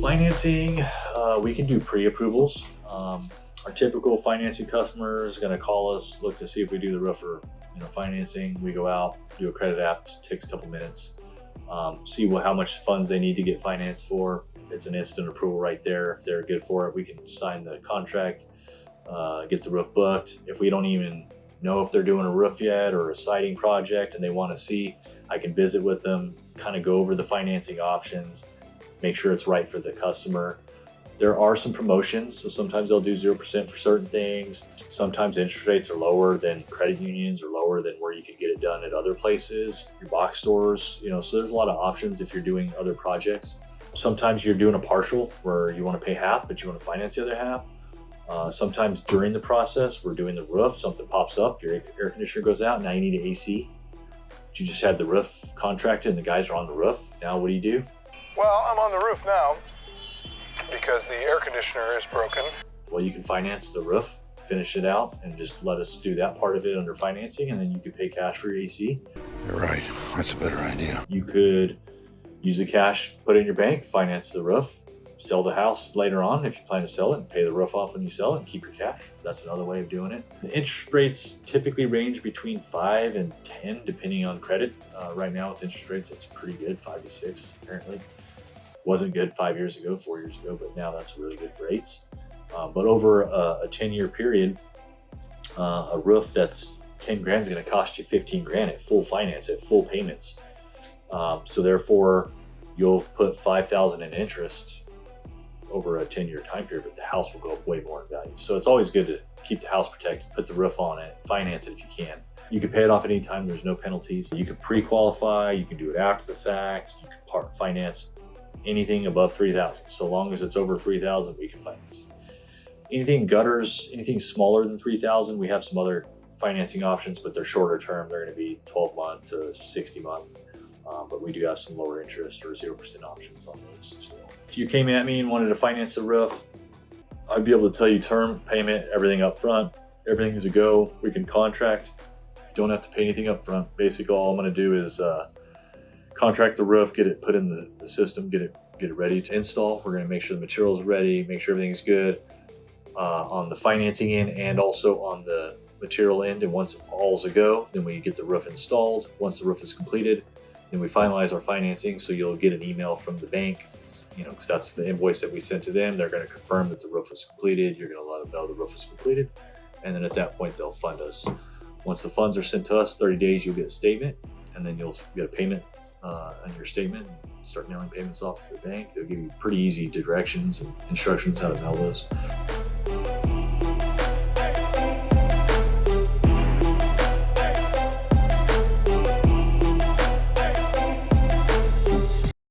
Financing, we can do pre-approvals. Our typical financing customer is going to call us, look to see if we do the roof or financing. We go out, do a credit app, it takes a couple minutes, see how much funds they need to get financed for. It's an instant approval right there. If they're good for it, we can sign the contract, get the roof booked. If we don't even know if they're doing a roof yet or a siding project and they want to see, I can visit with them, kind of go over the financing options, make sure it's right for the customer. There are some promotions, so sometimes they'll do 0% for certain things. Sometimes interest rates are lower than credit unions or lower than where you can get it done at other places, your box stores, so there's a lot of options if you're doing other projects. Sometimes you're doing a partial where you want to pay half, but you want to finance the other half. Sometimes during the process, we're doing the roof, something pops up, your air conditioner goes out, now you need an AC. But you just had the roof contracted and the guys are on the roof. Now what do? Well, I'm on the roof now because the air conditioner is broken. Well, you can finance the roof, finish it out, and just let us do that part of it under financing, and then you could pay cash for your AC. You're right. That's a better idea. You could use the cash, put it in your bank, finance the roof, sell the house later on if you plan to sell it, and pay the roof off when you sell it and keep your cash. That's another way of doing it. The interest rates typically range between 5 and 10 depending on credit. Right now with interest rates, it's pretty good, 5 to 6 apparently. Wasn't good 5 years ago, 4 years ago, but now that's really good rates. But over a 10-year period, a roof that's 10 grand is going to cost you 15 grand at full finance, at full payments. So therefore, you'll put $5,000 in interest over a 10-year time period, but the house will go up way more in value. So it's always good to keep the house protected, put the roof on it, finance it if you can. You can pay it off at any time. There's no penalties. You can pre-qualify. You can do it after the fact. You can finance anything above 3,000. So long as it's over 3,000, we can finance. Anything gutters, anything smaller than 3,000, we have some other financing options, but they're shorter term. They're going to be 12 month to 60 month. But we do have some lower interest or 0% options on those as well. If you came at me and wanted to finance the roof, I'd be able to tell you term, payment, everything up front. Everything is a go. We can contract. You don't have to pay anything up front. Basically, all I'm going to do is contract the roof, get it put in the system, get it ready to install. We're going to make sure the materials are ready, make sure everything's good on the financing end and also on the material end. And once all's a go, then we get the roof installed. Once the roof is completed, then we finalize our financing. So you'll get an email from the bank, because that's the invoice that we sent to them. They're going to confirm that the roof was completed. You're going to let them know the roof was completed. And then at that point, they'll fund us. Once the funds are sent to us, 30 days, you'll get a statement, and then you'll get a payment on your statement and start mailing payments off to the bank. They'll give you pretty easy directions and instructions how to mail those.